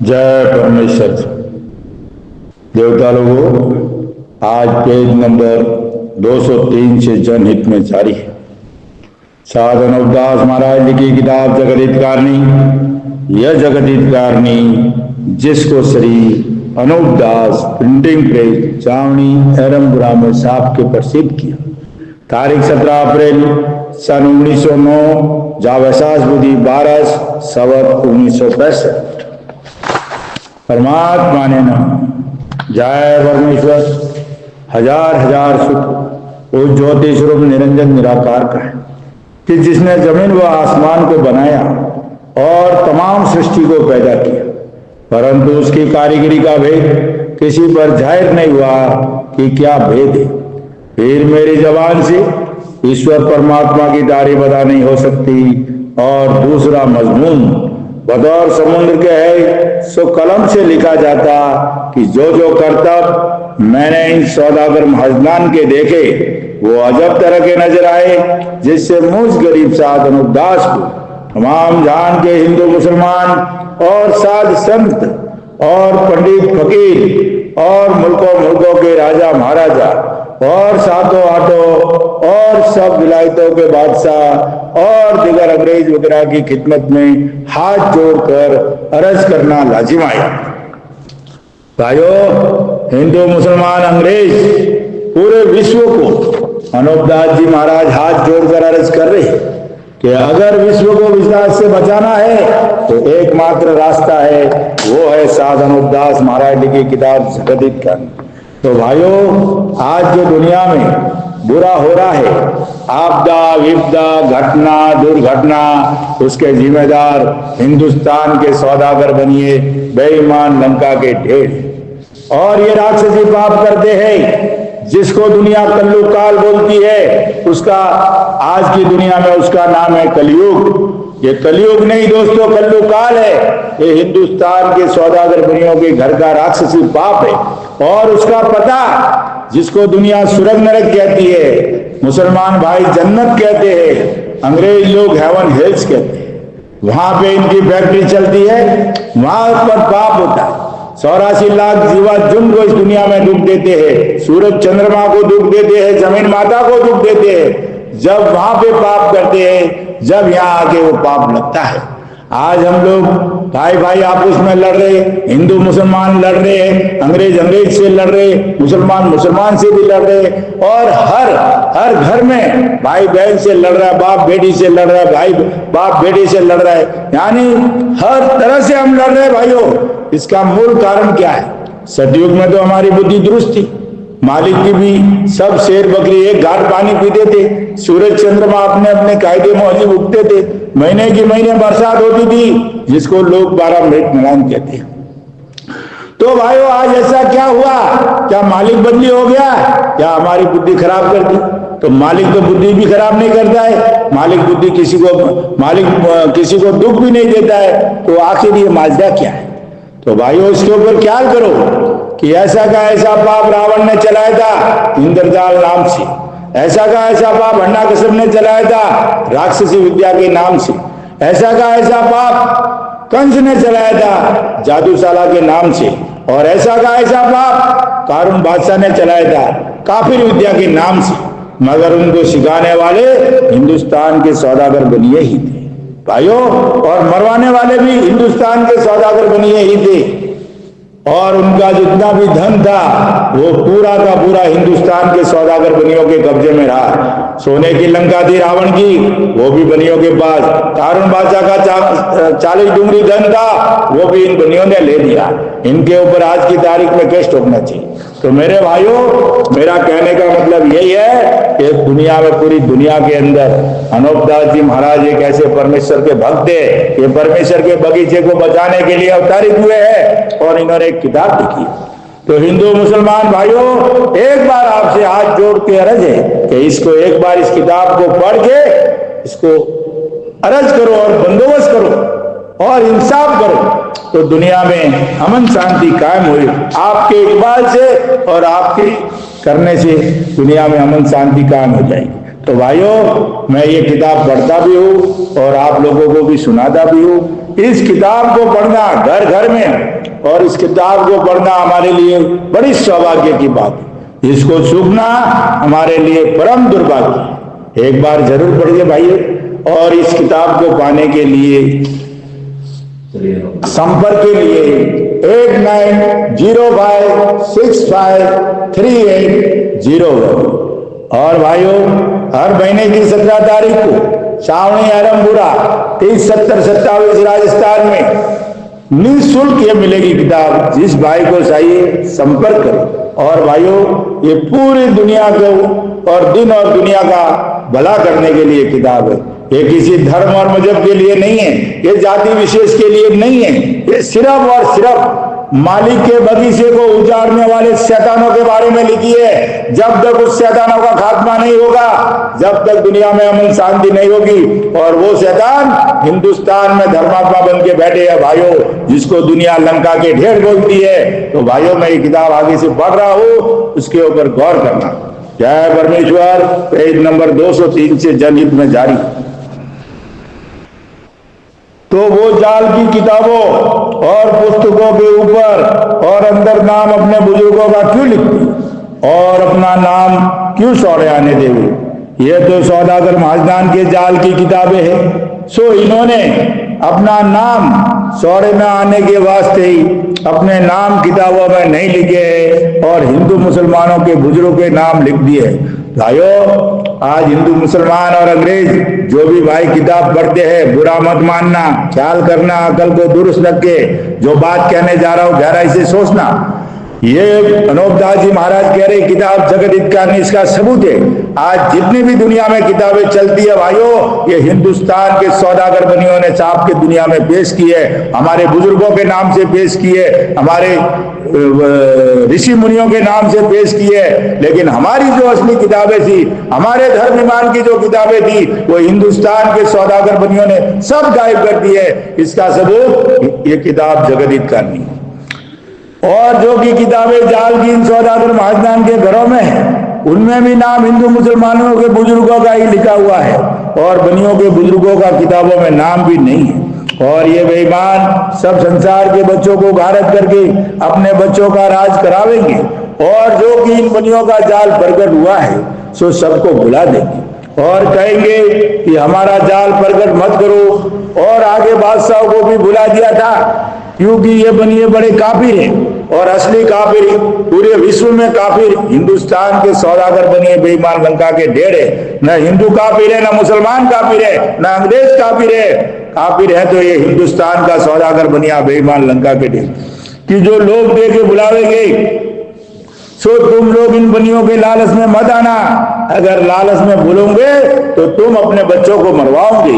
जय परमेश्वर। देवता लोगों, आज पेज नंबर 203 से जनहित में जारी है। साध अनूपदास महाराज की किताब जगत हितकारणी। यह जगत हितकारणी जिसको श्री अनूपदास प्रिंटिंग प्रेस चावनी एरमपुरा में साहब के प्रसिद्ध किया तारीख 17 अप्रैल सन 1909 जावैसास बुद्धि 12 संवत 1965। परमात्मा ने नाम। जय परमेश्वर। हजार हजार सुख उस ज्योति स्वरूप निरंजन निराकार का है कि जिसने जमीन व आसमान को बनाया और तमाम सृष्टि को पैदा किया, परंतु उसकी कारीगरी का भेद किसी पर जाहिर नहीं हुआ कि क्या भेद है। फिर मेरी जबान से ईश्वर परमात्मा की तारीफ अदा नहीं हो सकती। और दूसरा मजमून बतौर समुद्र के है सो कलम से लिखा जाता कि जो जो करतब मैंने इन सौदागर महजनान के देखे वो अजब तरह के नजर आए, जिससे मुझ गरीब साध अनूपदास को तमाम जहान के हिंदू मुसलमान और साध संत और पंडित फकीर और मुल्कों के राजा महाराजा और सातों आठों और सब विलायतों के बादशाह और दिगर अंग्रेज वगैरह की खिदमत में हाथ जोड़कर अर्ज करना लाजिम आया। भाइयों, हिंदू मुसलमान अंग्रेज पूरे विश्व को अनूपदास जी महाराज हाथ जोड़कर अर्ज कर रहे हैं कि अगर विश्व को विस्तार से बचाना है तो एकमात्र रास्ता है, वो है साध अनूपदास महाराज की किताब जगत हितकारणी। तो भाइयों, आज जो दुनिया में बुरा हो रहा है, आपदा विपदा घटना दुर्घटना, उसके जिम्मेदार हिंदुस्तान के सौदागर बनिए बेईमान लंका के ढेर। और ये राक्षसी पाप करते हैं जिसको दुनिया कल्लू काल बोलती है, उसका आज की दुनिया में उसका नाम है कलयुग। ये कलयुग नहीं दोस्तों, कल्लू काल है। ये हिंदुस्तान के सौदागर बनियों के घर का राक्षसी पाप है। और उसका पता जिसको दुनिया स्वर्ग नरक कहती है, मुसलमान भाई जन्नत कहते हैं, अंग्रेज लोग हेवन हेल्स कहते हैं, वहां पे इनकी फैक्ट्री चलती है, वहां पर पाप होता है। 84 लाख जीवा जुन को इस दुनिया में दुख देते हैं, सूरज चंद्रमा को दुख देते हैं, जमीन माता को दुख देते हैं। जब वहां पे पाप करते हैं, जब यहाँ आके वो पाप लगता है। आज हम लोग भाई भाई आपस में लड़ रहे, हिंदू मुसलमान लड़ रहे हैं, अंग्रेज से लड़ रहे, मुसलमान से भी लड़ रहे, और हर घर में भाई बहन से लड़ रहा है, बाप बेटी से लड़ रहा है, भाई बाप बेटी से लड़ रहा है, यानी हर तरह से हम लड़ रहे हैं। भाइयों, इसका मूल कारण क्या है? सतयुग में तो हमारी बुद्धि दुरुस्त थी, मालिक की भी सब शेर बकरी एक घाट पानी पीते थे, सूरज चंद्रमा अपने अपने कायदे मौजूद उगते थे, महीने की महीने बरसात होती थी जिसको लोग 12 मिनट मिलान कहते हैं। तो भाइयों, आज ऐसा क्या हुआ? क्या मालिक बदली हो गया? क्या हमारी बुद्धि खराब कर दी? तो मालिक तो बुद्धि भी खराब नहीं करता है, मालिक किसी को दुख भी नहीं देता है, तो आखिर ये माजरा क्या है? तो भाइयों, इसके ऊपर ख्याल करो कि ऐसा का ऐसा पाप रावण ने चलाया था इंद्रजाल नाम से, ऐसा का ऐसा पाप हिरण्यकश्यप ने चलाया था राक्षसी विद्या के नाम से, ऐसा का ऐसा पाप कंस ने चलाया था जादूशाला के नाम से, और ऐसा का ऐसा पाप कारून बादशाह ने चलाया था काफिर विद्या के नाम से। मगर उनको सिखाने वाले हिंदुस्तान के सौदागर बनिए ही थे भाइयों, और मरवाने वाले भी हिंदुस्तान के सौदागर बनिए ही थे। और उनका जितना भी धन था वो पूरा का पूरा हिंदुस्तान के सौदागर बनियों के कब्जे में रहा। सोने की लंका थी रावण की, वो भी बनियों के पास। कारून बादशाह का 40 डूंगरी धन था, वो भी इन बनियों ने ले लिया। इनके ऊपर आज की तारीख में केस ठोकना चाहिए। तो मेरे भाइयों, मेरा कहने का मतलब यही है कि दुनिया में, पूरी दुनिया के अंदर अनूपदास जी महाराज एक ऐसे परमेश्वर के भक्त थे, ये परमेश्वर के बगीचे को बचाने के लिए अवतारित हुए हैं और इन्होंने एक किताब लिखी। तो हिंदू मुसलमान भाइयों, एक बार आपसे हाथ जोड़ के अर्ज है कि इसको एक बार इस किताब को पढ़ के इसको अर्ज करो और बंदोबस्त करो और इंसाफ करो, तो दुनिया में अमन शांति कायम हुई। आपके इकबाल से और आपके करने से दुनिया में अमन शांति कायम हो जाएगी। तो भाइयों, मैं ये किताब पढ़ता भी हूँ और आप लोगों को भी सुनाता भी हूँ इस किताब को पढ़ना घर घर में, और इस किताब को पढ़ना हमारे लिए बड़ी सौभाग्य की बात है। इसको चूकना हमारे लिए परम दुर्भाग्य। एक बार जरूर पढ़िए भाइयों। और इस किताब को पाने के लिए संपर्क के लिए 8905653801। और भाइयों, हर महीने की 17 तारीख को छावनी आरमपुरा 307027 राजस्थान में निःशुल्क ये मिलेगी किताब। जिस भाई को चाहिए संपर्क करें। और भाइयों, ये पूरी दुनिया को और दिन और दुनिया का भला करने के लिए किताब है। ये किसी धर्म और मजहब के लिए नहीं है, ये जाति विशेष के लिए नहीं है। ये सिर्फ और सिर्फ मालिक के बगीचे को उजाड़ने वाले शैतानों के बारे में लिखी है। जब तक उस शैतानों का खात्मा नहीं होगा, जब तक दुनिया में अमन शांति नहीं होगी। और वो शैतान हिंदुस्तान में धर्मात्मा बन के बैठे हैं भाइयों, जिसको दुनिया लंका के ढेर बोलती है। तो भाइयों, मैं ये किताब आगे से पढ़ रहा हूं, उसके ऊपर गौर करना। जय परमेश्वर। पेज नंबर 203 से जनहित में जारी। तो वो जाल की किताबों और पुस्तकों के ऊपर और अंदर नाम अपने बुजुर्गों का क्यों लिखती, और अपना नाम क्यों सौड़े आने देवी? ये तो सौदागर महाजनान के जाल की किताबें हैं। सो इन्होंने अपना नाम सौड़े में आने के वास्ते ही अपने नाम किताबों में नहीं लिखे हैं और हिंदू मुसलमानों के बुजुर्गों के नाम लिख दिए। भाइयों, आज हिंदू मुसलमान और अंग्रेज जो भी भाई किताब पढ़ते हैं, बुरा मत मानना, ख्याल करना, अकल को दुरुस्त रख के जो बात कहने जा रहा हूं गहराई से सोचना। ये अनोपदास जी महाराज कह रहे किताब जगत हित का नहीं, इसका सबूत है। आज जितनी भी दुनिया में किताबें चलती है भाइयों, ये हिंदुस्तान के सौदागर बनियों ने छाप के दुनिया में पेश की है, हमारे बुजुर्गों के नाम से पेश की है, हमारे ऋषि मुनियों के नाम से पेश की है। लेकिन हमारी जो असली किताबें थी, हमारे धर्म ईमान की जो किताबें थी, वो हिंदुस्तान के सौदागर बनियों ने सब गायब कर दी है। इसका सबूत ये किताब जगत हित का नहीं। और जो कि किताबें जाल की इन सौदागर महाजनान के घरों में है, उनमें भी नाम हिंदू मुसलमानों के बुजुर्गों का ही लिखा हुआ है, और बनियों के बुजुर्गों का किताबों में नाम भी नहीं है। और ये बेईमान सब संसार के बच्चों को गारत करके अपने बच्चों का राज करावेंगे, और जो कि इन बनियों का जाल प्रकट हुआ है सो सबको भुला देंगे और कहेंगे कि हमारा जाल प्रकट मत करो। और आगे बादशाहों को भी भुला दिया था, क्योंकि ये बनिए बड़े काफिर हैं, और असली काफिर पूरे विश्व में काफिर हिंदुस्तान के सौदागर बनिए बेईमान लंका के ढेर है। न हिंदू काफिर है, न मुसलमान काफिर है, न अंग्रेज काफिर है। काफिर है तो ये हिंदुस्तान का सौदागर बनिया बेईमान लंका के ढेर, कि जो लोग दे के बुलावेंगे। सो तुम लोग इन बनियों के लालच में मत आना। अगर लालच में भूलोगे तो तुम अपने बच्चों को मरवाओगे,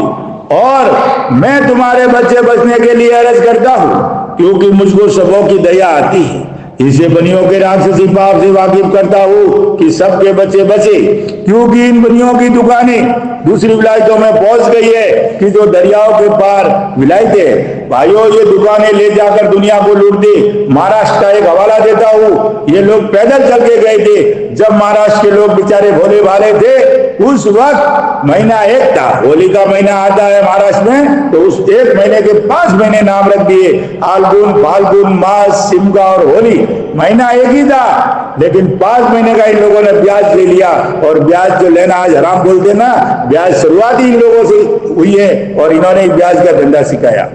और मैं तुम्हारे बच्चे बचने के लिए अर्ज करता हूं, क्योंकि मुझको सबों की दया आती है। इसे बनियों के राक्षसी पाप से वाकिफ करता हूं कि सबके बच्चे बचे, क्योंकि इन बनियों की दुकानें दूसरी विलायतों में पहुंच गई है कि जो दरियाओं के पार विलायतें हैं। भाइयों, ये दुकानें ले जाकर दुनिया को लूट दी। महाराष्ट्र का एक हवाला देता हूं, ये लोग पैदल चल के गए थे। जब महाराष्ट्र के लोग बेचारे भोले भाले थे, उस वक्त महीना एक था, होली का महीना आता है महाराष्ट्र में, तो उस एक महीने के 5 महीने नाम रख दिए, फाल्गुन, फाल्गुन मास, सिमका और होली। महीना एक ही था, लेकिन 5 महीने का इन लोगों ने ब्याज ले लिया। और ब्याज जो लेना आज हराम बोलते ना, ब्याज शुरुआत ही इन लोगों से हुई है, और इन्होंने ब्याज का धंधा सिखाया,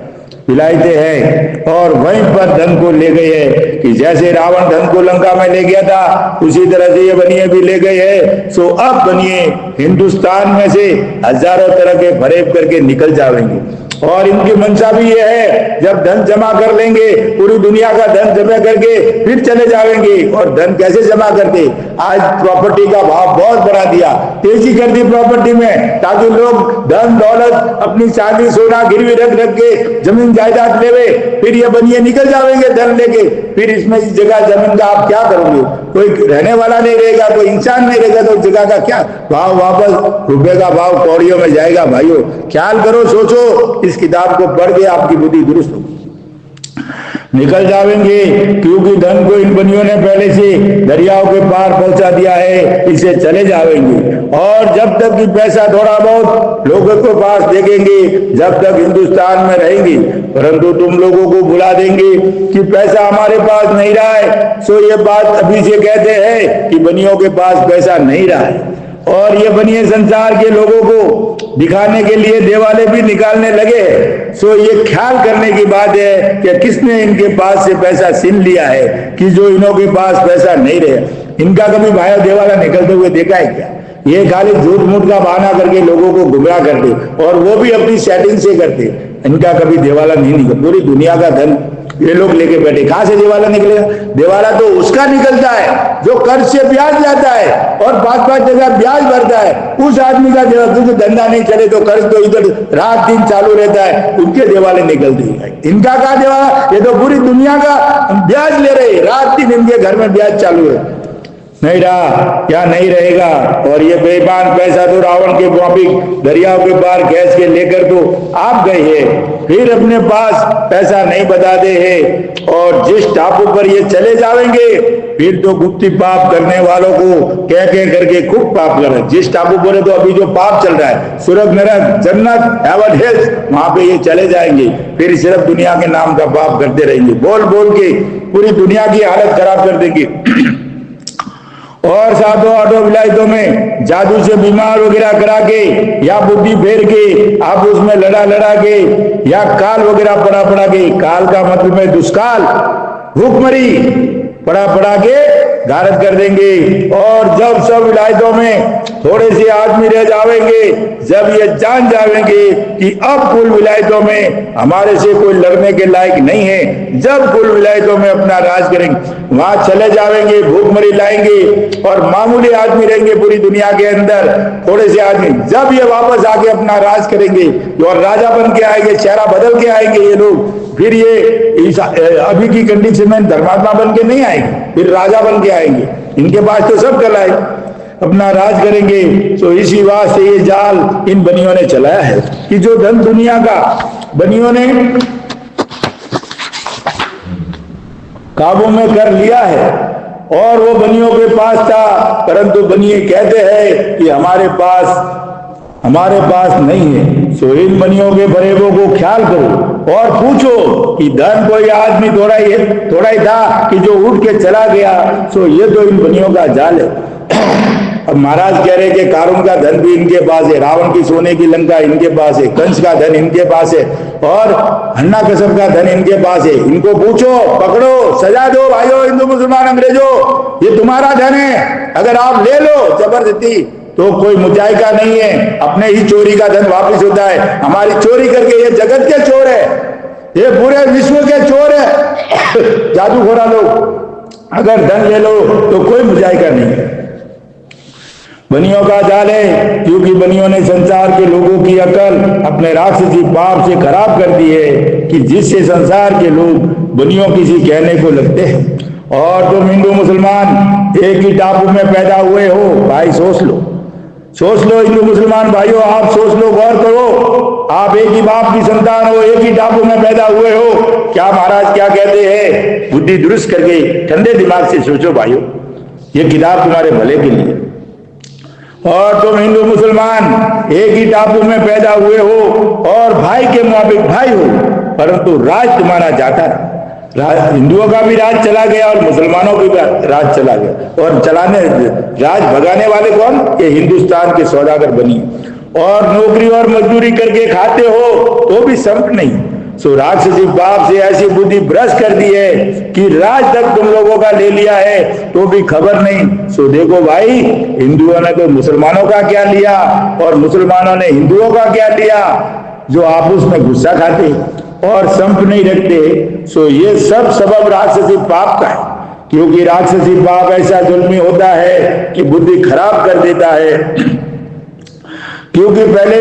विलायते हैं। और वहीं पर धन को ले गए हैं कि जैसे रावण धन को लंका में ले गया था, उसी तरह से ये बनिए भी ले गए हैं। सो अब बनिए हिंदुस्तान में से हजारों तरह के फरेब करके निकल जाएंगे, और इनकी मंशा भी ये है, जब धन जमा कर लेंगे, पूरी दुनिया का धन जमा करके फिर चले जाएंगे। और धन कैसे जमा करते? आज प्रॉपर्टी का भाव बहुत बढ़ा दिया, तेजी कर दी प्रॉपर्टी में, ताकि लोग धन दौलत अपनी चांदी सोना गिरवी रख रख के जमीन जायदाद लेवे, फिर ये बनिए निकल जाएंगे धन लेके। फिर इसमें इस जगह जमीन का आप क्या करोगे? कोई रहने वाला नहीं रहेगा, कोई इंसान नहीं रहेगा, तो जगह का क्या भाव? वापस रुपए का भाव कौड़ियों में जाएगा। भाइयों, ख्याल करो, सोचो, इस किताब को पढ़ के आपकी बुद्धि दुरुस्त होगी। निकल जाएंगे, क्योंकि धन को इन बनियों ने पहले से दरियाओं के पार पहुंचा दिया है, इसे चले जाएंगे। और जब तक कि पैसा थोड़ा बहुत लोगों के पास देखेंगे, जब तक हिंदुस्तान में रहेंगे, परंतु तुम लोगों को भुला देंगे कि पैसा हमारे पास नहीं रहा है। सो ये बात अभी से कहते हैं कि बनियों के पास पैसा नहीं रहा है, और ये बनिए संसार के लोगों को दिखाने के लिए देवाले भी निकालने लगे। सो ये ख्याल करने की बात है कि किसने इनके पास से पैसा छीन लिया है, कि जो इनों के पास पैसा नहीं रहे। इनका कभी भाई देवाला निकलते हुए देखा है क्या? ये खाली झूठ मूठ का बहाना करके लोगों को गुमराह करते, और वो भी अपनी सेटिंग से करते। इनका कभी देवाला नहीं निकल। पूरी दुनिया का धन ये लोग लेके बैठे, कहां से देवाला निकलेगा? देवाला तो उसका निकलता है जो कर्ज से ब्याज लाता है और 5-5 जगह ब्याज भरता है। उस आदमी का क्योंकि धंधा नहीं चले तो कर्ज तो इधर रात दिन चालू रहता है, उनके देवाले निकलते हैं। इनका कहा देवाला? ये तो पूरी दुनिया का ब्याज ले रहे, रात दिन इनके घर में ब्याज चालू है। नहीं रहा, क्या नहीं रहेगा। और ये बेईमान पैसा तो रावण के मुताबिक दरियाओं के पार गैस के लेकर तो आप गए हैं, फिर अपने पास पैसा नहीं बताते हैं, और जिस टापू पर ये चले जाएंगे फिर तो गुप्ती पाप करने वालों को कह करके खूब पाप कर रहे हैं। जिस टापू पर तो अभी जो पाप चल रहा है, स्वर्ग नरक जन्नत हेवन हेल्थ, वहां पे ये चले जाएंगे, फिर सिर्फ दुनिया के नाम का पाप करते रहेंगे, बोल बोल के पूरी दुनिया की हालत खराब कर देंगे। और सातों आठों विलायतों में जादू से बीमार वगैरह करा के या बुद्धि फेर के आप उसमें लड़ा के या काल वगैरह पड़ा के, काल का मतलब है दुष्काल, भूखमरी पड़ा के गारद कर देंगे। और जब सब विलायतों में थोड़े से आदमी रह जाएंगे, जब ये जान जाएंगे कि अब कुल विलायतों में हमारे से कोई लड़ने के लायक नहीं है, जब कुल विलायतों में अपना राज करेंगे, वहां चले जाएंगे, भूखमरी लाएंगे और मामूली आदमी रहेंगे पूरी दुनिया के अंदर, थोड़े से आदमी। जब ये वापस आके अपना राज करेंगे और राजा बन के आएंगे, चेहरा बदल के आएंगे ये लोग, फिर ये अभी की कंडीशन में धर्मात्मा बन के नहीं आएंगे, फिर राजा बन के आएंगे। इनके पास तो सब कला है, अपना राज करेंगे। तो इसी वास्ते ये जाल इन बनियों ने चलाया है कि जो धन दुनिया का बनियों ने काबू में कर लिया है, और वो बनियों के पास था, परंतु बनिए कहते हैं कि हमारे पास नहीं है। सो इन बनियों के फरेबों को ख्याल करो और पूछो कि धन कोई आदमी थोड़ा ही था कि जो उठ के चला गया। सो ये तो इन बनियों का जाल है। अब महाराज कह रहे कि कारून का धन भी इनके पास है, रावण की सोने की लंका इनके पास है, कंस का धन इनके पास है, और हन्ना कसब का धन इनके पास है। इनको पूछो, पकड़ो, सजा दो भाइयों, हिंदू मुसलमान अंग्रेजों, ये तुम्हारा धन है, अगर आप ले लो जबरदस्ती तो कोई मुजाहिका नहीं है, अपने ही चोरी का धन वापस होता है। हमारी चोरी करके ये जगत के चोर है, ये पूरे विश्व के चोर है जादूखोरा लोग, अगर धन ले लो तो कोई मुजाहिका नहीं है। बनियों का जाल है, क्योंकि बनियों ने संसार के लोगों की अकल अपने राक्षसी पाप से खराब कर दी है, कि जिससे संसार के लोग बनियों किसी कहने को लगते हैं। और तुम हिंदू मुसलमान एक ही टापू में पैदा हुए हो, भाई सोच लो हिंदू मुसलमान भाइयों, आप सोच लो, गौर करो, आप एक ही बाप की संतान हो, एक ही टापू में पैदा हुए हो। क्या महाराज क्या कहते हैं? बुद्धि दुरुस्त करके ठंडे दिमाग से सोचो भाइयों, ये किताब तुम्हारे भले के लिए। और तुम हिंदू मुसलमान एक ही टापू में पैदा हुए हो और भाई के मुताबिक भाई हो, परंतु राज तुम्हारा जाता है। हिंदुओं का भी राज चला गया और मुसलमानों का भी राज चला गया, और राज भगाने वाले कौन? ये हिंदुस्तान के सौदागर बनी, और नौकरी और मजदूरी करके खाते हो तो भी संप नहीं। सो राक्षसी पाप से ऐसी बुद्धि भ्रष्ट कर दी है कि राज तक तुम लोगों का ले लिया है तो भी खबर नहीं। सो देखो भाई, हिंदुओं ने तो मुसलमानों का क्या लिया और मुसलमानों ने हिंदुओं का क्या लिया, जो आपस में गुस्सा खाते और संप नहीं रखते। सो ये सब सबब राक्षसी पाप का है, क्योंकि राक्षसी पाप ऐसा जुल्मी होता है कि बुद्धि खराब कर देता है। क्योंकि पहले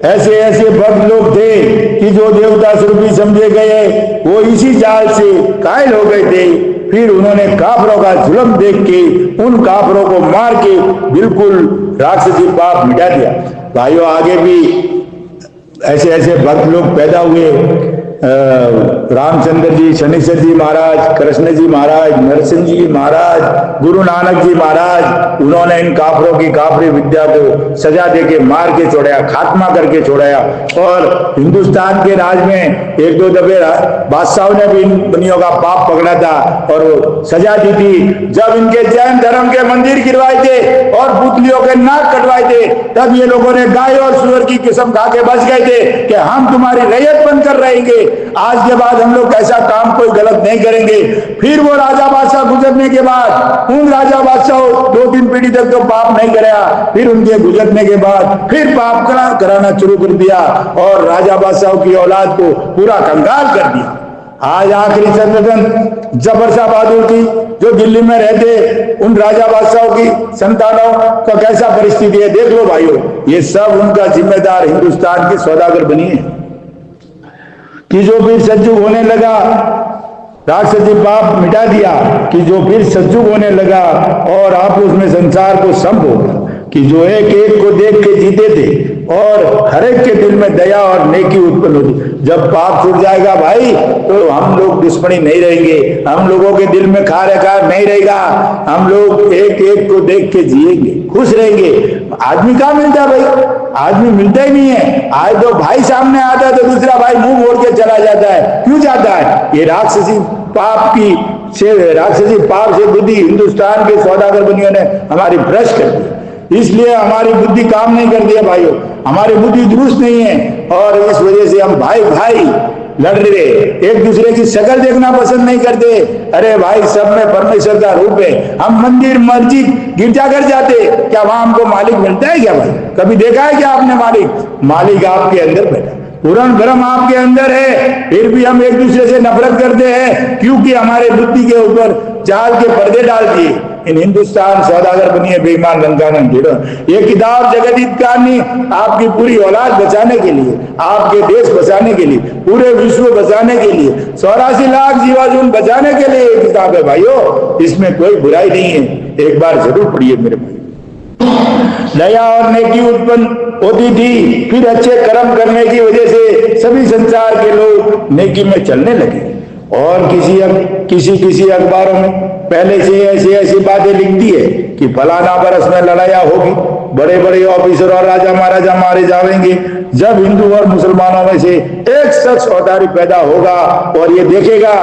ऐसे भक्त लोग थे कि जो देवता स्वरूपी समझे गए, वो इसी जाल से कायल हो गए थे। फिर उन्होंने काफरों का जुल्म देख के उन काफरों को मार के बिल्कुल राक्षसी पाप मिटा दिया। भाइयों, आगे भी ऐसे भक्त लोग पैदा हुए, रामचंद्र जी, शनिश्चर जी महाराज, कृष्ण जी महाराज, नरसिंह जी महाराज, गुरु नानक जी महाराज, उन्होंने इन काफरों की काफरी विद्या को सजा देके मार के छोड़ाया, खात्मा करके छोड़ाया। और हिंदुस्तान के राज में एक दो दफे बादशाहों ने भी इन बनियों का पाप पकड़ा था और सजा दी थी। जब इनके जैन धर्म के मंदिर गिरवाए थे और पुतलियों के नाक कटवाए थे, तब ये लोगों ने गाय और सुअर की किस्म खा के बच गए थे कि हम तुम्हारी रैयत बनकर रहेंगे, आज के बाद हम लोग ऐसा काम कोई गलत नहीं करेंगे। फिर वो राजा बादशाह गुजरने के बाद उन राजा बादशाह 2-3 पीढ़ी तक तो पाप नहीं कराया, फिर उनके गुजरने के बाद फिर पाप कराना शुरू कर दिया और राजा बादशाह की औलाद को पूरा कंगाल कर दिया। आज आखिरी संगठन जफर शाह बहादुर की जो दिल्ली में रहते, उन राजा बादशाहों की संतानों का कैसा परिस्थिति है देख लो भाइयों। ये सब उनका जिम्मेदार हिंदुस्तान के सौदागर बनी है कि जो फिर सज्जुग होने लगा, राक्षसी पाप मिटा दिया कि जो फिर सज्जुग होने लगा और आप उसमें संसार को संभ होगा कि जो एक एक को देख के जीते थे और हर एक के दिल में दया और नेकी उत्पन्न होती। जब पाप छूट जाएगा भाई तो हम लोग दुश्मनी नहीं रहेंगे, हम लोगों के दिल में खार नहीं रहेगा, हम लोग एक एक को देख के जिएंगे, खुश रहेंगे। आदमी कहाँ मिलता है भाई? आदमी मिलता ही नहीं है। आज तो भाई सामने आता है तो दूसरा भाई मुंह मोड़ के चला जाता है। क्यों जाता है? ये राक्षसी पाप से बुद्धि हिंदुस्तान के सौदागर बनियों ने हमारी भ्रष्ट कर दी, इसलिए हमारी बुद्धि काम नहीं करती है भाइयों, हमारी बुद्धि दुरुस्त नहीं है और इस वजह से हम भाई भाई लड़ रहे, एक दूसरे की शक्ल देखना पसंद नहीं करते। अरे भाई सब में परमेश्वर का रूप है। हम मंदिर मस्जिद गिरजाघर जाते, क्या वहां हमको मालिक मिलता है क्या भाई? कभी देखा है क्या आपने मालिक आपके अंदर बैठा, पूर्ण ब्रह्म आपके अंदर है, फिर भी हम एक दूसरे से नफरत करते हैं क्योंकि हमारे बुद्धि के ऊपर जाल के पर्दे डाल दिए। इन हिंदुस्तान सौदागर बनिए बेईमान लंकाना ढेड़ो। ये किताब जगदीत कहानी आपकी पूरी औलाद बचाने के लिए, आपके देश बचाने के लिए, पूरे विश्व बचाने के लिए, 84 लाख जीवाजून बचाने के लिए ये किताब है भाइयों, इसमें कोई बुराई नहीं है। एक बार जरूर पढ़िए मेरे भाई। दया और नेकी उत्पन्न होती थी, फिर अच्छे कर्म करने की वजह से सभी संसार के लोग नेकी में चलने लगे और किसी अखबारों में पहले से ऐसी बातें लिख दी है कि फलाना बरस में लड़ाइयां होगी, बड़े बड़े ऑफिसर और राजा महाराजा मारे जाएंगे। जब हिंदू और मुसलमानों में से एक शख्स औतारी पैदा होगा और ये देखेगा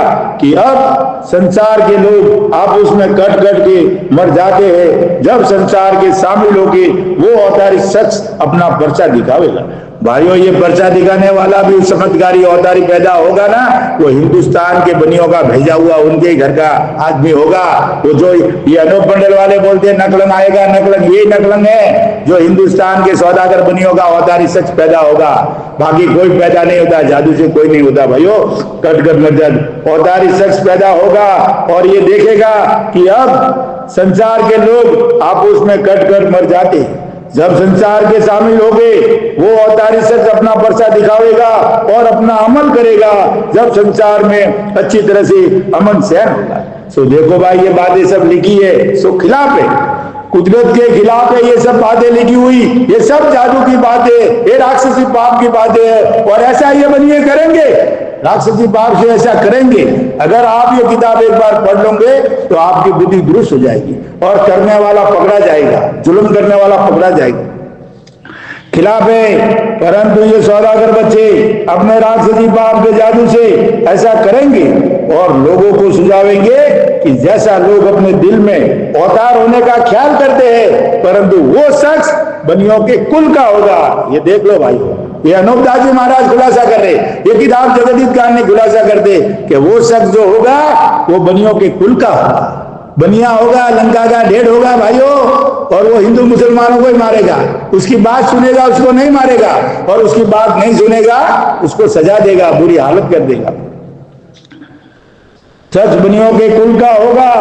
कि अब संसार के लोग आपस में कट के मर जाते हैं, जब संसार के शामिल होके वो औतारी शख्स अपना पर्चा दिखावेगा। भाइयों ये पर्चा दिखाने वाला भी चमत्कारी औतारी पैदा होगा ना, वो हिंदुस्तान के बनियों का भेजा हुआ उनके घर का आदमी होगा। वो जो ये अनूप मंडल वाले बोलते हैं नकलन आएगा, नकलन ये नकलन है जो हिंदुस्तान के सौदागर बनियों का औतारी शख्स पैदा होगा। बाकी कोई पैदा नहीं होता, जादू से कोई नहीं होता भाइयों, कट मर्जद औतारी शख्स पैदा होगा और ये देखेगा कि अब संसार के लोग आपस में कट मर जाते हैं। जब संसार के शामिल हो गए वो औतारी शख्स अपना पर्चा दिखावेगा और अपना अमल करेगा, जब संसार में अच्छी तरह से अमन सहन होगा। सो देखो भाई ये बातें सब लिखी है, सो खिलाफ है, कुदरत के खिलाफ है ये सब बातें लिखी हुई, ये सब जादू की बातें, ये राक्षसी पाप की बातें है और ऐसा ये बनिए करेंगे, राक्षसी पाप से ऐसा करेंगे। अगर आप ये किताब एक बार पढ़ लोगे तो आपकी बुद्धि दुरुस्त हो जाएगी और करने वाला पकड़ा जाएगा, जुल्म करने वाला पकड़ा जाएगा। खिलाफ है, परंतु ये सौदागर बच्चे अपने राक्षसी पाप के जादू से ऐसा करेंगे और लोगों को सुझावेंगे कि जैसा लोग अपने दिल में अवतार होने का ख्याल करते हैं, परंतु वो शख्स बनियों के कुल का होगा। ये देख लो भाई, ये अनूपदास जी महाराज खुलासा कर रहे, ये किताब जगदीत कहानी खुलासा करते कि वो शख्स जो होगा वो बनियों के कुल का होगा, बनिया होगा, लंका का ढेर होगा भाइयों, और वो हिंदू मुसलमानों को ही मारेगा, उसकी बात सुनेगा उसको नहीं मारेगा, और उसकी बात नहीं सुनेगा उसको सजा देगा, बुरी हालत कर देगा। सच बनियों के कुल का होगा,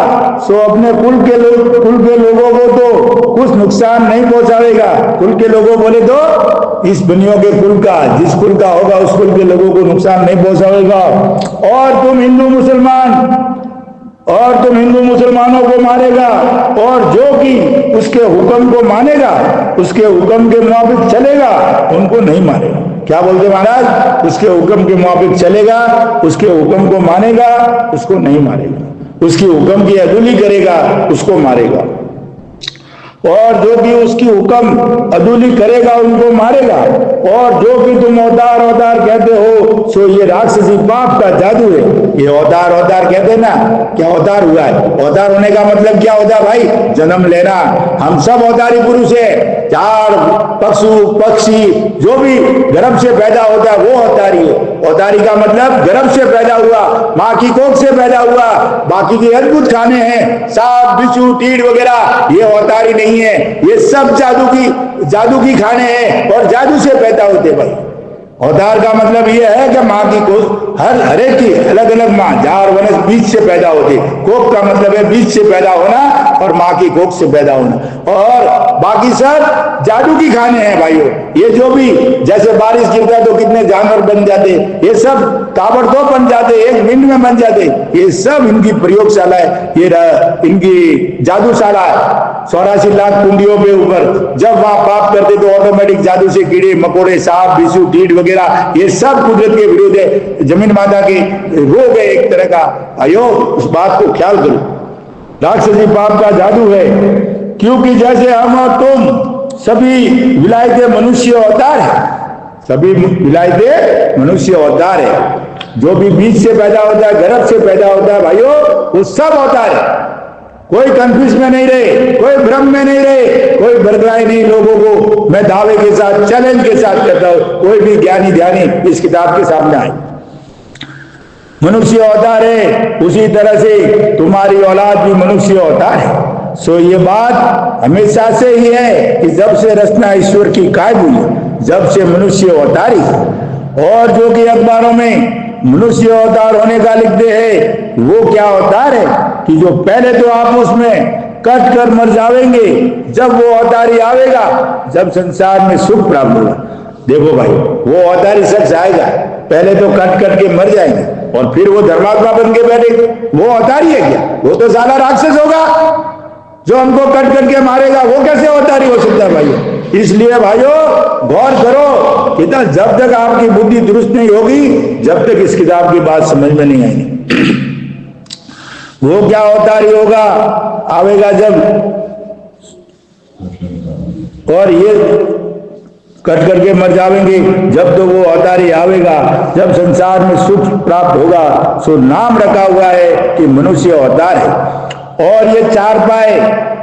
सो अपने कुल के लोगों को तो कुछ नुकसान नहीं पहुंचाएगा। कुल के लोगों बोले तो इस बनियों के कुल का, जिस कुल का होगा उस कुल के लोगों को नुकसान नहीं पहुंचाएगा। और तुम हिंदू मुसलमानों को मारेगा, और जो कि उसके हुक्म को मानेगा, उसके हुक्म के मुताबिक चलेगा, उनको नहीं मारेगा। क्या बोलते महाराज, उसके हुक्म के मुताबिक चलेगा, उसके हुक्म को मानेगा, उसको नहीं मारेगा, उसकी हुक्म की अदुली करेगा, उसको मारेगा, और जो भी उसकी हुक्म अदुली करेगा उनको मारेगा। और जो भी तुम अवतार अवतार कहते हो सो ये राक्षसी पाप का जादू है। ये अवतार अवतार कहते हैं ना, क्या अवतार हुआ है? अवतार होने का मतलब क्या होता है भाई? जन्म लेना। हम सब अवतारी पुरुष है, चार पशु पक्षी जो भी गर्भ से पैदा होता है वो अवतारी है। अवतारी का मतलब गर्भ से पैदा हुआ, माँ की कोख से पैदा हुआ। बाकी के अद्भुत खाने हैं, सांप बिच्छू टीड़ वगैरह, ये अवतारी नहीं है, ये सब जादू की खाने हैं और जादू से पैदा होते भाई। अवतार का मतलब यह है कि माँ की कोख, हर एक की अलग अलग माँ, जार वनस बीज से पैदा होती। कोख का मतलब है बीज से पैदा होना और माँ की कोख से पैदा होना। और बाकी सब जादू की खाने हैं भाइयों। ये जो भी जैसे बारिश गिरता है तो कितने जानवर बन जाते, ये सब ताबड़तोड़ बन जाते, एक मिनट में बन जाते। ये सब इनकी प्रयोगशाला है, ये इनकी जादूशाला है। 84 लाख कुंडियों पे ऊपर जब वहां पाप करते तो ऑटोमेटिक जादू से कीड़े मकोड़े सांप बिच्छू टीड़ वगैरह ये सब कुदरत के विरुद्ध है, जमीन माता के रोग है एक तरह का। आयो उस बात को ख्याल करो, राक्षसी पाप का जादू है। क्योंकि जैसे हम और तुम सभी विलायते मनुष्य अवतार है, सभी विलायते मनुष्य अवतार है। जो भी बीज से पैदा होता है, गर्भ से पैदा होता है भाइयों, वो सब अवतार है। कोई कंफ्यूज में नहीं रहे, कोई भ्रम में नहीं रहे, कोई बरगलाए नहीं लोगों को। मैं दावे के साथ चैलेंज के साथ कहता हूं, कोई भी ज्ञानी ध्यानी इस किताब के सामने आए, मनुष्य अवतार है। उसी तरह से तुम्हारी औलाद भी मनुष्य अवतार है। सो ये बात हमेशा से ही है कि जब से रचना ईश्वर की कायम हुई, जब से मनुष्य अवतारी है। और जो कि अखबारों में मनुष्य अवतार होने का लिखते हैं, वो क्या अवतार है कि जो पहले तो आप उसमें कट कर मर जाएंगे, जब वो अवतारी आवेगा, जब संसार में सुख प्राप्त होगा। देखो भाई, वो अवतारी शख्स आएगा, पहले तो कट कट के मर जाएंगे और फिर वो धर्मात्मा बन के बैठेगा। वो अवतारी है क्या? वो तो साला राक्षस होगा जो हमको कट करके मारेगा। वो कैसे अवतारी हो सकता है भाइयों? इसलिए भाइयों गौर करो कि जब तक आपकी बुद्धि दुरुस्त नहीं होगी, जब तक इस किताब की बात समझ में नहीं आएगी। वो क्या अवतारी होगा, आवेगा जब, और ये कट करके मर जाएंगे, जब तो वो अवतारी आवेगा जब संसार में सुख प्राप्त होगा। सो नाम रखा हुआ है कि मनुष्य अवतार है। और ये चार पाए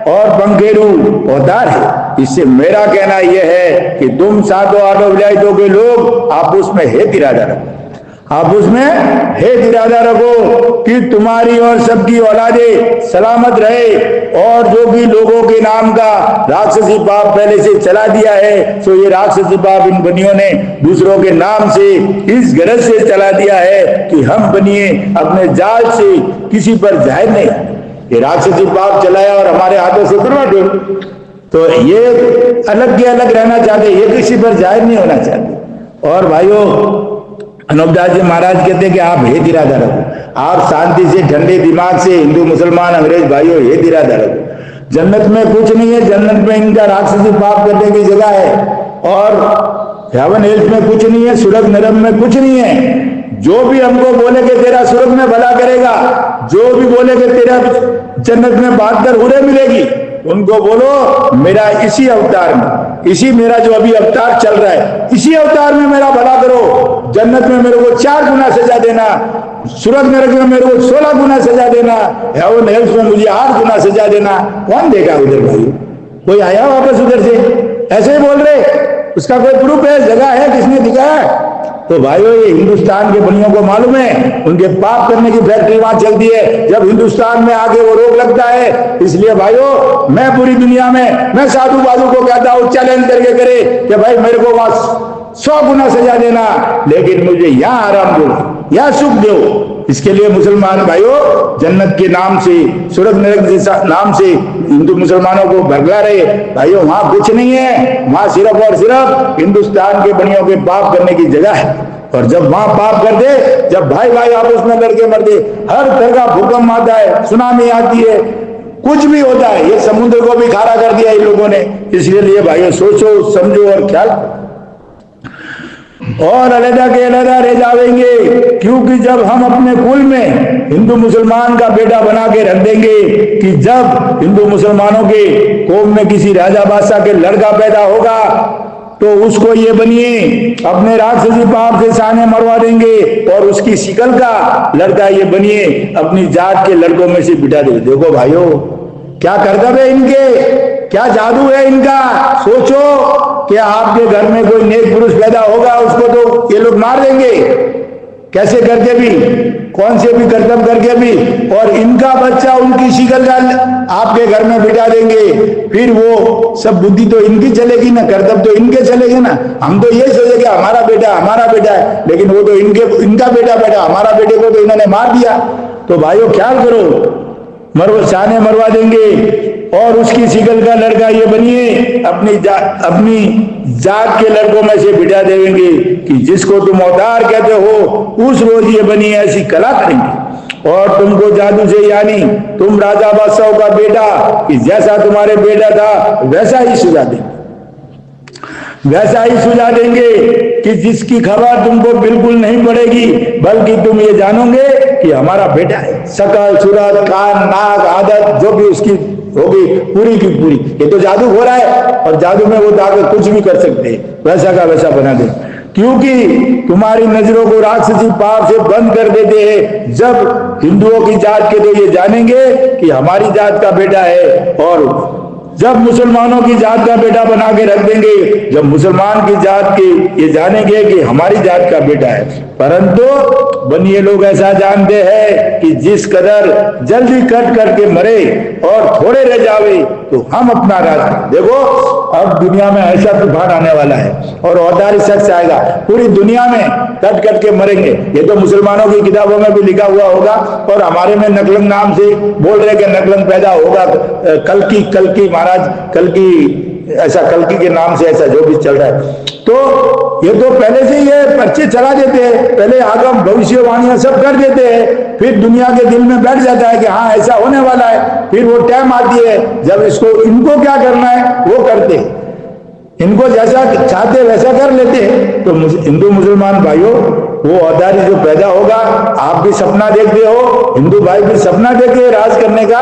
और पंखेरु अवतार है। इससे मेरा कहना यह है कि तुम सातों आठों विलायतों के लोग आपस में हेत इरादा रखो, आपस में हेत इरादा रखो कि तुम्हारी और सबकी औलादे सलामत रहे। और जो भी लोगों के नाम का राक्षसी पाप पहले से चला दिया है, सो ये राक्षसी पाप इन बनियों ने दूसरों के नाम से इस गरज से चला दिया है कि हम बनिए अपने जाल से किसी पर जाहिर नहीं। ये राक्षसी पाप चलाया और हमारे हाथों से करवा दो, तो ये अलग के अलग रहना चाहते, ये किसी पर जाहिर नहीं होना चाहते। और भाइयों, अनूपदास जी महाराज कहते हैं कि आप हेत इरादा रखो, आप शांति से ठंडे दिमाग से हिंदू मुसलमान अंग्रेज भाइयों हेत इरादा रखो। जन्नत में कुछ नहीं है, जन्नत में इनका राक्षसी पाप करने की जगह है। और हेवन हेल्थ में कुछ नहीं है, स्वर्ग नरक में कुछ नहीं है। जो भी हमको बोले कि तेरा स्वर्ग में भला करेगा, जो भी बोले कि तेरा जन्नत में 72 हुरें मिलेगी, उनको बोलो मेरा इसी अवतार में, इसी मेरा जो अभी अवतार चल रहा है, इसी अवतार में मेरा भला करो। जन्नत में मेरे को 4 गुना सजा देना, स्वर्ग नरक में मेरे को 16 गुना सजा देना, हेवन हेल्थ में मुझे 8 गुना सजा देना। कौन देगा उधर भाई? कोई आया वापस उधर से? ऐसे ही बोल रहे, उसका कोई प्रूफ है, जगह है, किसने दिखाया? तो भाइयों ये हिंदुस्तान के बनियों को मालूम है, उनके पाप करने की फैक्ट्री वहां चलती है जब हिंदुस्तान में आके वो रोग लगता है। इसलिए भाइयों मैं पूरी दुनिया में, मैं साधु बाधु को कहता हूं चैलेंज करके करे कि भाई मेरे को वहां 100 गुना सजा देना, लेकिन मुझे यहाँ आराम दो, यहाँ सुख दो। इसके लिए मुसलमान भाइयों जन्नत के नाम से, स्वर्ग नरक के नाम से हिंदू मुसलमानों को भगला रहे। भाइयों वहां कुछ नहीं है, वहां सिर्फ और सिर्फ हिंदुस्तान के बनियों के पाप करने की जगह है। और जब वहां पाप कर दे, जब भाई भाई आपस में लड़के मर दे, हर तरह का भूकंप आता है, सुनामी आती है, कुछ भी होता है, ये समुद्र को भी खारा कर दिया इन लोगों ने। इसलिए भाइयों सोचो समझो और ख्याल। और अलग के अलग रह जाएंगे, क्योंकि जब हम अपने कुल में हिंदू मुसलमान का बेटा बना के रख देंगे कि जब हिंदू मुसलमानों के कौम में किसी राजा बादशाह के लड़का पैदा होगा तो उसको ये बनिए अपने राक्षसी पाप से साने मरवा देंगे और उसकी शिकल का लड़का ये बनिए अपनी जात के लड़कों में से बिठा देंगे। देखो भाइयों, क्या करतब है इनके, क्या जादू है इनका। सोचो कि आपके घर में कोई नेक पुरुष पैदा होगा, उसको तो ये लोग मार देंगे कैसे करके भी, कौन से भी करतब करके भी, और इनका बच्चा उनकी शिकल का आपके घर में बिठा देंगे। फिर वो सब बुद्धि तो इनकी चलेगी ना, करतब तो इनके चलेंगे ना। हम तो ये सोचे कि हमारा बेटा है, लेकिन वो तो इनका बेटा, हमारा बेटे को तो इन्होंने मार दिया। तो भाइयों ख्याल करो, साने मरवा देंगे और उसकी शिकल का लड़का ये बनिए अपनी जात के लड़कों में से बिठा देंगे कि जिसको तुम अवतार कहते हो उस रोज ये बनी ऐसी कला करेंगे और तुमको जादू से, यानी तुम राजा बादशाह का बेटा कि जैसा तुम्हारे बेटा था वैसा ही सुझा देंगे कि जिसकी खबर तुमको बिल्कुल नहीं पड़ेगी, बल्कि तुम ये जानोगे कि हमारा बेटा है। शकल, सूरत, कान, नाक, आदत जो भी उसकी होगी पूरी की पूरी, ये तो जादू हो रहा है और जादू में वो ताकत कुछ भी कर सकते हैं, वैसा का वैसा बना दे, क्योंकि तुम्हारी नजरों को राक्षसी पाप से बंद कर देते हैं। जब हिंदुओं की जात के तो ये जानेंगे कि हमारी जात का बेटा है, और जब मुसलमानों की जात का बेटा बना के रख देंगे, जब मुसलमान की जात के ये जानेंगे कि हमारी जात का बेटा है। परंतु बनिए लोग ऐसा जानते हैं कि जिस कदर जल्दी कट करके मरे और थोड़े रह जावे तो हम अपना राज। देखो अब दुनिया में ऐसा तूफान आने वाला है और औदारी शख्स आएगा, पूरी दुनिया में कट कट के मरेंगे। ये तो मुसलमानों की किताबों में भी लिखा हुआ होगा और हमारे में नकलंग नाम से बोल रहे कि नकलंग पैदा होगा, कल्कि महाराज, कल्कि ऐसा, कल्कि के नाम से ऐसा जो भी चल रहा है। तो ये तो पहले से ये पर्चे चला देते हैं, पहले आगम भविष्यवाणियां सब कर देते हैं, फिर दुनिया के दिल में बैठ जाता है कि हाँ ऐसा होने वाला है। फिर वो टाइम आती है जब इनको क्या करना है वो करते हैं, इनको जैसा चाहते वैसा कर लेते हैं। तो हिंदू मुसलमान भाइयों, वो औदारी जो पैदा होगा, आप भी सपना देखते हो, हिंदू भाई भी सपना देखे राज करने का,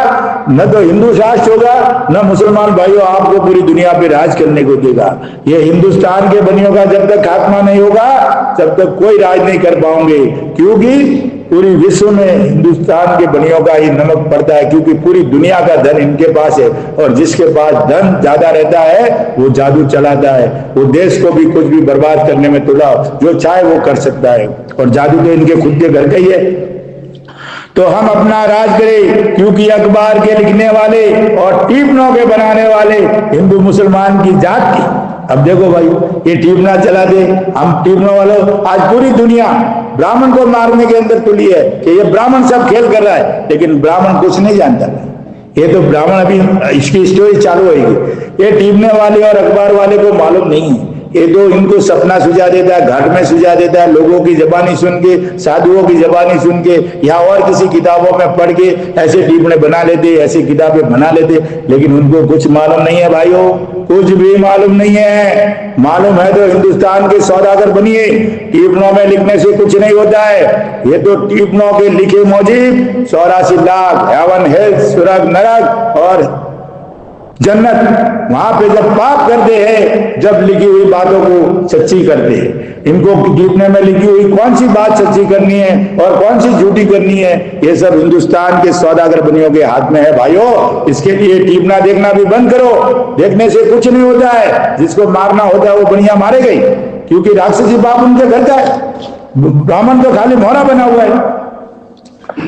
न तो हिंदू राष्ट्र होगा न मुसलमान भाइयों आपको पूरी दुनिया पे राज करने को देगा। ये हिंदुस्तान के बनियों का जब तक खात्मा नहीं होगा तब तक कोई राज नहीं कर पाओगे, क्योंकि पूरी विश्व में हिंदुस्तान के बनियों का ही नमक पड़ता है, क्योंकि पूरी दुनिया का धन इनके पास है और जिसके पास धन ज्यादा रहता है वो जादू चलाता है, वो देश को भी कुछ भी बर्बाद करने में तुला जो चाहे वो कर सकता है, और जादू तो इनके खुद के घर का ही है। तो हम अपना राज करें, क्योंकि अखबार के लिखने वाले और टिप्पणों के बनाने वाले हिंदू मुसलमान की जात की। अब देखो भाई, ये टिप्पणा चला दे, हम टिप्पणों वालों, आज पूरी दुनिया ब्राह्मण को मारने के अंदर तुली है कि ये ब्राह्मण सब खेल कर रहा है, लेकिन ब्राह्मण कुछ नहीं जानता। ये तो ब्राह्मण अभी इसकी स्टोरी चालू होगी। ये टिप्पणे वाले और अखबार वाले को मालूम नहीं है, ये तो इनको सपना सुझा देता है, घाट में सुझा देता है, लोगों की जबानी सुन के, साधुओं की जबानी सुन के या और किसी किताबों में पढ़ के ऐसे टिप्पणे बना लेते, ऐसी किताबें बना लेते, लेकिन उनको कुछ मालूम नहीं है भाइयों, कुछ भी मालूम नहीं है। मालूम है तो हिंदुस्तान के सौदागर बनिए, टिप्पणों में लिखने से कुछ नहीं होता है। ये तो टिप्पणों के लिखे मौजिब 84 लाख हेवन हेल्थ स्वर्ग नरक और जन्नत, वहां पे जब पाप करते हैं, जब लिखी हुई बातों को सच्ची करते हैं। इनको टिप्पणे में लिखी हुई कौन सी बात सच्ची करनी है और कौन सी झूठी करनी है, ये सब हिंदुस्तान के सौदागर बनियों के हाथ में है भाइयों। इसके लिए टिप्पणा देखना भी बंद करो, देखने से कुछ नहीं होता है। जिसको मारना होता है वो बनिया मारे गई, क्योंकि राक्षसी पाप उनके घर का है। ब्राह्मण तो खाली मोहरा बना हुआ है,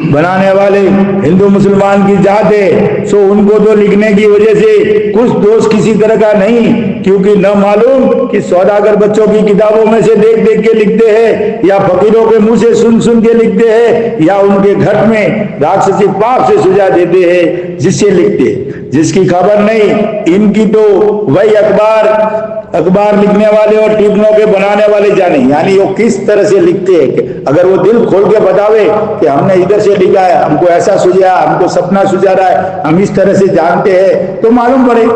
बनाने वाले हिंदू मुसलमान की जात है, सो उनको तो लिखने की वजह से कुछ दोष किसी तरह का नहीं, क्योंकि न मालूम कि सौदागर बच्चों की किताबों में से देख देख के लिखते हैं या फकीरों के मुंह से सुन सुन के लिखते हैं या उनके घर में राक्षसी पाप से सुझा देते हैं जिससे लिखते, जिसकी खबर नहीं। इनकी तो वही अखबार लिखने वाले और टिप्पणों के बनाने वाले जाने, यानी वो किस तरह से लिखते हैं। अगर वो दिल खोल के बतावे कि हमने इधर से लिखा है, हमको ऐसा सुझा, हमको सपना सुझा रहा है, हम इस तरह से जानते हैं, तो मालूम पड़े।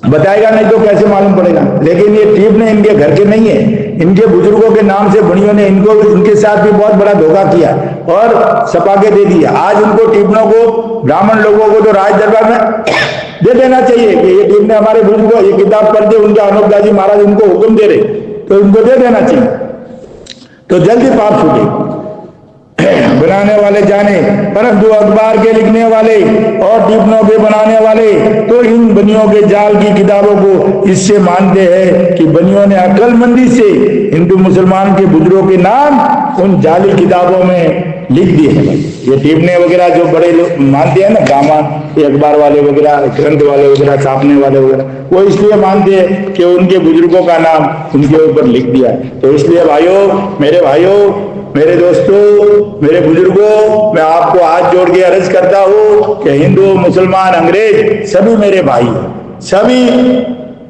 बताएगा नहीं तो कैसे मालूम पड़ेगा। लेकिन ये टिप्पणे इनके घर के नहीं है, इनके बुजुर्गों के नाम से बनियों ने इनको इनके साथ भी बहुत बड़ा धोखा किया और छपा के दे दिया। आज उनको टिप्पणों को, ब्राह्मण लोगों को तो राज दरबार में दे देना चाहिए कि ये टिप्पणी हमारे बुजुर्गों, ये किताब पढ़ के उनके अनूपदास जी महाराज उनको हुक्म दे रहे, तो उनको दे देना चाहिए, तो जल्दी पाप छूटे। बनाने वाले जाने, परंतु अखबार के लिखने वाले और टिप्पणों के बनाने वाले तो इन बनियों के जाल की किताबों को इससे मानते हैं कि बनियों ने अक्लमंदी से हिंदू मुसलमान के बुजुर्गों के नाम उन जाली किताबों में लिख दिए हैं। ये टिप्पणी वगैरह जो बड़े लोग मानते हैं ना, गामान, ये अखबार वाले वगैरह, ग्रंथ वाले वगैरह, छापने वाले वगैरह, वो इसलिए मानते हैं कि उनके बुजुर्गों का नाम उनके ऊपर लिख दिया। तो इसलिए भाइयों, मेरे दोस्तों, मेरे बुजुर्गों, मैं आपको हाथ जोड़ के अर्ज करता हूं कि हिंदू, मुसलमान, अंग्रेज सभी मेरे भाई हैं, सभी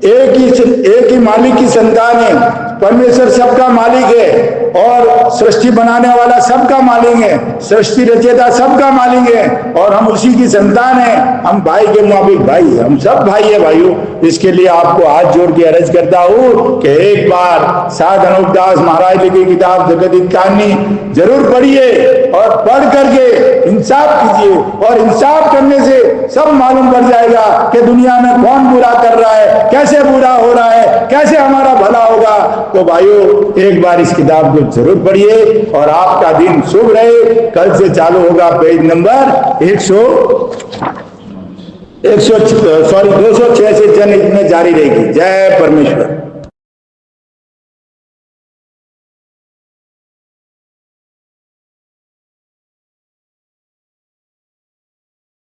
एक ही मालिक की संतान है। परमेश्वर सबका मालिक है और सृष्टि बनाने वाला सबका मालिक है, सृष्टि रचयिता सबका मालिक है और हम उसी की संतान है। हम भाई के मुआबिक भाई है, हम सब भाई है भाइयों। इसके लिए आपको हाथ जोड़ के अर्ज करता हूं कि एक बार साध अनूपदास महाराज की किताब जगत हितकारिणी जरूर पढ़िए और पढ़ करके इंसाफ कीजिए, और इंसाफ करने से सब मालूम पड़ जाएगा कि दुनिया में कौन बुरा कर रहा है, कैसे बुरा हो रहा है, कैसे हमारा भला होगा। तो भाइयों, एक बार इस किताब को जरूर पढ़िए और आपका दिन शुभ रहे। कल से चालू होगा पेज नंबर 206 से जन हित में जारी रहेगी। जय परमेश्वर।